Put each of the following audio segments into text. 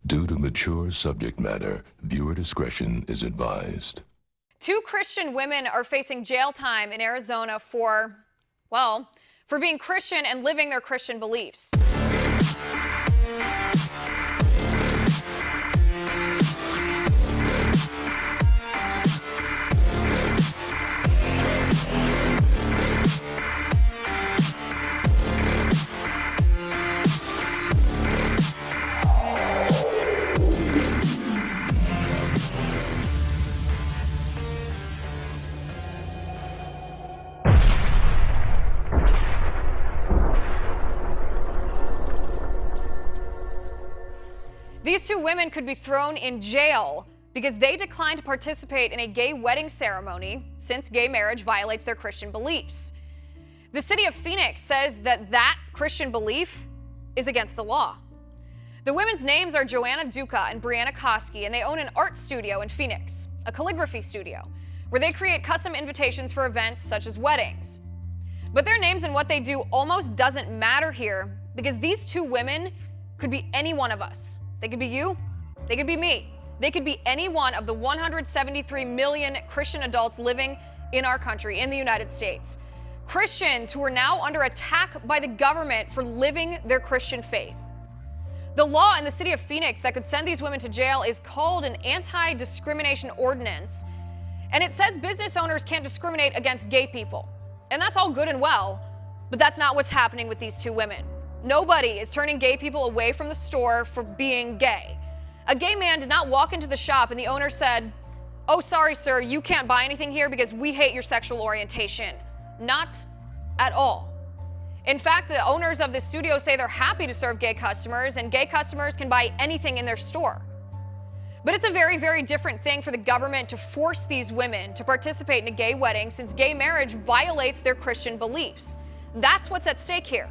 Due to mature subject matter, viewer discretion is advised. Two Christian women are facing jail time in Arizona for being Christian and living their Christian beliefs. These two women could be thrown in jail because they declined to participate in a gay wedding ceremony since gay marriage violates their Christian beliefs. The city of Phoenix says that Christian belief is against the law. The women's names are Joanna Duca and Brianna Koski, and they own an art studio in Phoenix, a calligraphy studio, where they create custom invitations for events such as weddings. But their names and what they do almost doesn't matter here because these two women could be any one of us. They could be you, they could be me, they could be any one of the 173 million Christian adults living in our country, in the United States. Christians who are now under attack by the government for living their Christian faith. The law in the city of Phoenix that could send these women to jail is called an anti-discrimination ordinance, and it says business owners can't discriminate against gay people. And that's all good and well, but that's not what's happening with these two women. Nobody is turning gay people away from the store for being gay. A gay man did not walk into the shop and the owner said, "Oh, sorry, sir, you can't buy anything here because we hate your sexual orientation." Not at all. In fact, the owners of the studio say they're happy to serve gay customers and gay customers can buy anything in their store. But it's a very, very different thing for the government to force these women to participate in a gay wedding since gay marriage violates their Christian beliefs. That's what's at stake here.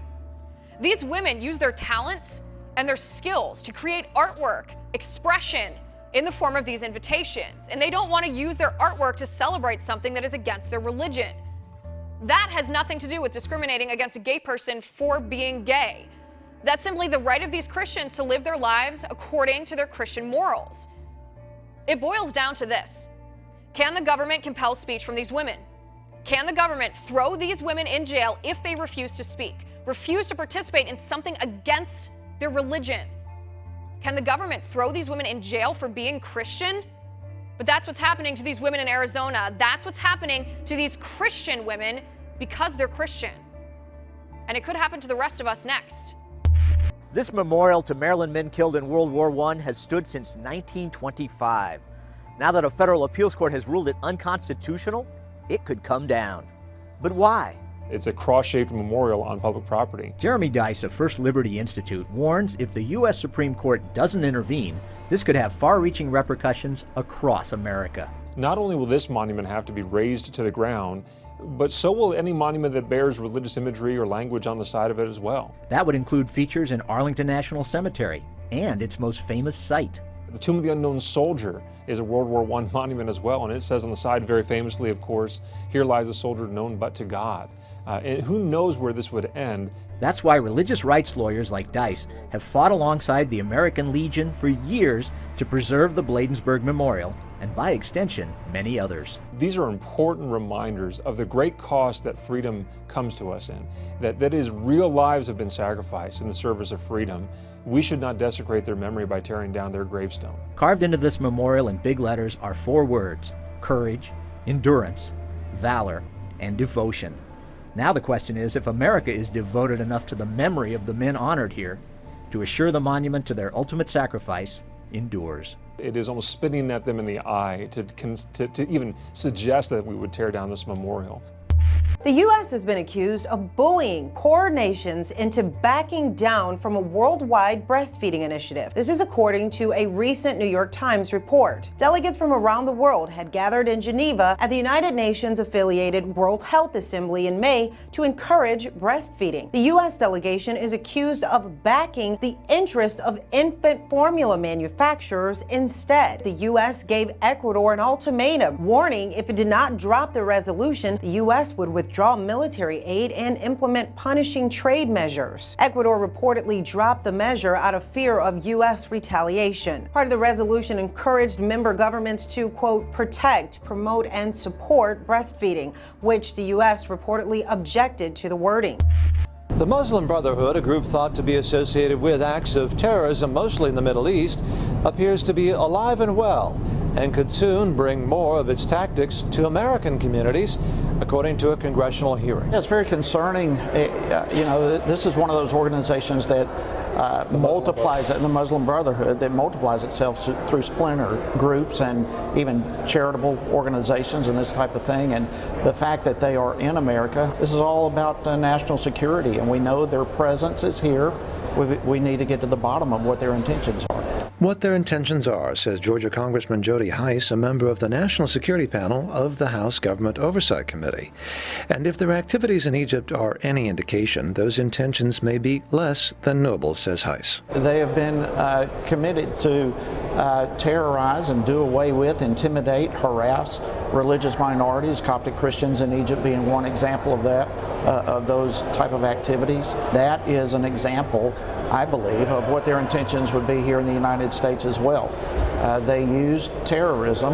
These women use their talents and their skills to create artwork, expression in the form of these invitations, and they don't want to use their artwork to celebrate something that is against their religion. That has nothing to do with discriminating against a gay person for being gay. That's simply the right of these Christians to live their lives according to their Christian morals. It boils down to this: can the government compel speech from these women? Can the government throw these women in jail if they refuse to speak? Refuse to participate in something against their religion? Can the government throw these women in jail for being Christian? But that's what's happening to these women in Arizona. That's what's happening to these Christian women because they're Christian. And it could happen to the rest of us next. This memorial to Maryland men killed in World War I has stood since 1925. Now that a federal appeals court has ruled it unconstitutional, it could come down. But why? It's a cross-shaped memorial on public property. Jeremy Dice of First Liberty Institute warns if the U.S. Supreme Court doesn't intervene, this could have far-reaching repercussions across America. Not only will this monument have to be razed to the ground, but so will any monument that bears religious imagery or language on the side of it as well. That would include features in Arlington National Cemetery and its most famous site. The Tomb of the Unknown Soldier is a World War I monument as well, and it says on the side very famously, of course, "Here lies a soldier known but to God." And who knows where this would end. That's why religious rights lawyers like Dice have fought alongside the American Legion for years to preserve the Bladensburg Memorial, and by extension, many others. These are important reminders of the great cost that freedom comes to us in, that is real lives have been sacrificed in the service of freedom. We should not desecrate their memory by tearing down their gravestone. Carved into this memorial in big letters are 4 words: courage, endurance, valor, and devotion. Now the question is if America is devoted enough to the memory of the men honored here to assure the monument to their ultimate sacrifice endures. It is almost spitting at them in the eye to even suggest that we would tear down this memorial. The U.S. has been accused of bullying poor nations into backing down from a worldwide breastfeeding initiative. This is according to a recent New York Times report. Delegates from around the world had gathered in Geneva at the United Nations-affiliated World Health Assembly in May to encourage breastfeeding. The U.S. delegation is accused of backing the interest of infant formula manufacturers instead. The U.S. gave Ecuador an ultimatum, warning if it did not drop the resolution, the U.S. would withdraw withdraw military aid and implement punishing trade measures. Ecuador reportedly dropped the measure out of fear of U.S. retaliation. Part of the resolution encouraged member governments to, quote, protect, promote, and support breastfeeding, which the U.S. reportedly objected to the wording. The Muslim Brotherhood, a group thought to be associated with acts of terrorism, mostly in the Middle East, appears to be alive and well and could soon bring more of its tactics to American communities, according to a congressional hearing. It's very concerning. This is one of those organizations that multiplies it, the Muslim Brotherhood, that multiplies itself through splinter groups and even charitable organizations and this type of thing. And the fact that they are in America, this is all about national security, and we know their presence is here. We need to get to the bottom of what their intentions are. What their intentions are, says Georgia Congressman Jody Hice, a member of the National Security Panel of the House Government Oversight Committee. And if their activities in Egypt are any indication, those intentions may be less than noble, says Hice. They have been committed to terrorize and do away with, intimidate, harass religious minorities, Coptic Christians in Egypt being one example of that, of those type of activities. That is an example, I believe, of what their intentions would be here in the United States as well. They used terrorism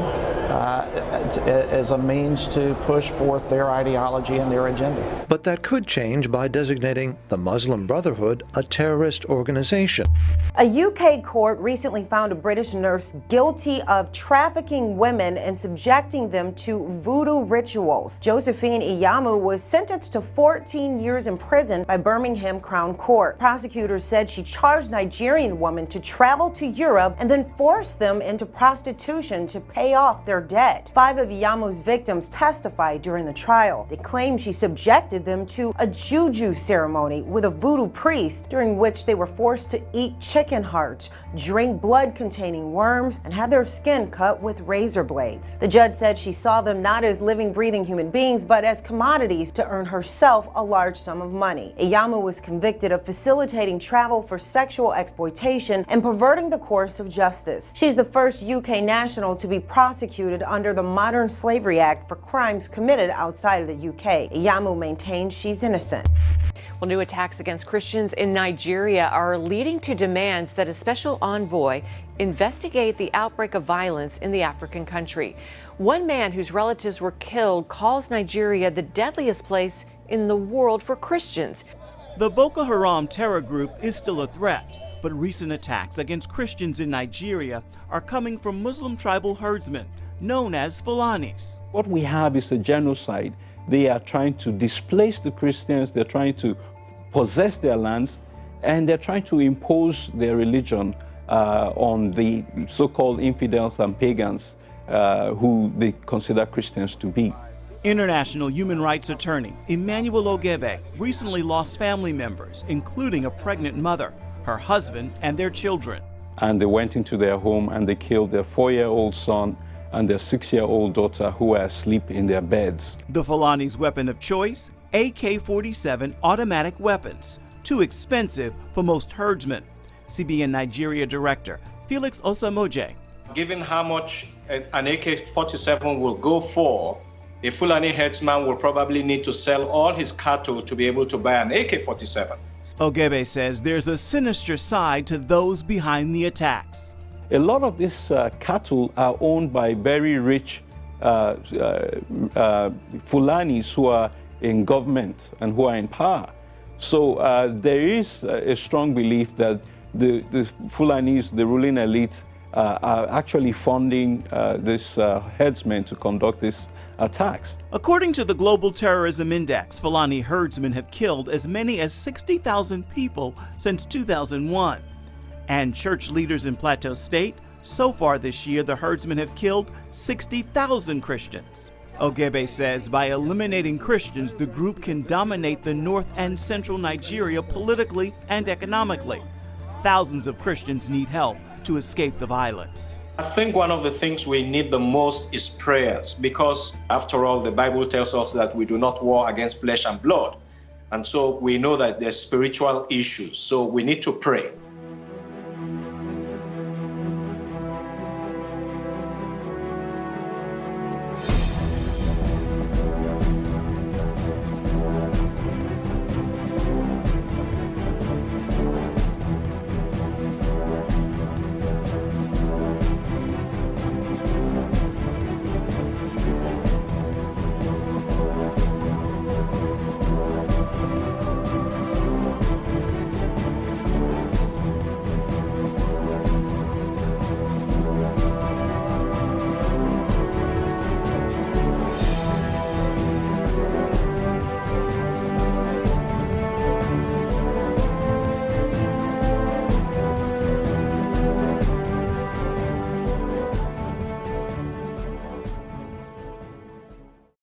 as a means to push forth their ideology and their agenda. But that could change by designating the Muslim Brotherhood a terrorist organization. A UK court recently found a British nurse guilty of trafficking women and subjecting them to voodoo rituals. Josephine Iyamu was sentenced to 14 years in prison by Birmingham Crown Court. Prosecutors said she charged Nigerian women to travel to Europe and then force them into prostitution to pay off their debt. 5 of Iyamu's victims testified during the trial. They claimed she subjected them to a juju ceremony with a voodoo priest, during which they were forced to eat chicken hearts, drink blood-containing worms, and have their skin cut with razor blades. The judge said she saw them not as living, breathing human beings, but as commodities to earn herself a large sum of money. Iyamu was convicted of facilitating travel for sexual exploitation and perverting the course of justice. She's the first UK national to be prosecuted under the Modern Slavery Act for crimes committed outside of the UK. Iyamu maintains she's innocent. Well, new attacks against Christians in Nigeria are leading to demands that a special envoy investigate the outbreak of violence in the African country. One man whose relatives were killed calls Nigeria the deadliest place in the world for Christians. The Boko Haram terror group is still a threat, but recent attacks against Christians in Nigeria are coming from Muslim tribal herdsmen known as Fulanis. What we have is a genocide. They are trying to displace the Christians, they're trying to possess their lands, and they're trying to impose their religion on the so-called infidels and pagans who they consider Christians to be. International human rights attorney Emmanuel Ogebe recently lost family members, including a pregnant mother, her husband, and their children. And they went into their home and they killed their 4-year-old son and their 6-year-old daughter who were asleep in their beds. The Fulani's weapon of choice, AK-47 automatic weapons, too expensive for most herdsmen. CBN Nigeria Director Felix Osamoje. Given how much an AK-47 will go for, a Fulani herdsman will probably need to sell all his cattle to be able to buy an AK-47. Ogebe says there's a sinister side to those behind the attacks. A lot of these cattle are owned by very rich Fulanis who are in government and who are in power. So there is a strong belief that the Fulanis, the ruling elite, are actually funding this herdsmen to conduct these attacks. According to the Global Terrorism Index, Fulani herdsmen have killed as many as 60,000 people since 2001. And church leaders in Plateau State, so far this year the herdsmen have killed 60,000 Christians. Ogebe says by eliminating Christians, the group can dominate the north and central Nigeria politically and economically. Thousands of Christians need help to escape the violence. I think one of the things we need the most is prayers, because after all, the Bible tells us that we do not war against flesh and blood. And so we know that there's spiritual issues, so we need to pray.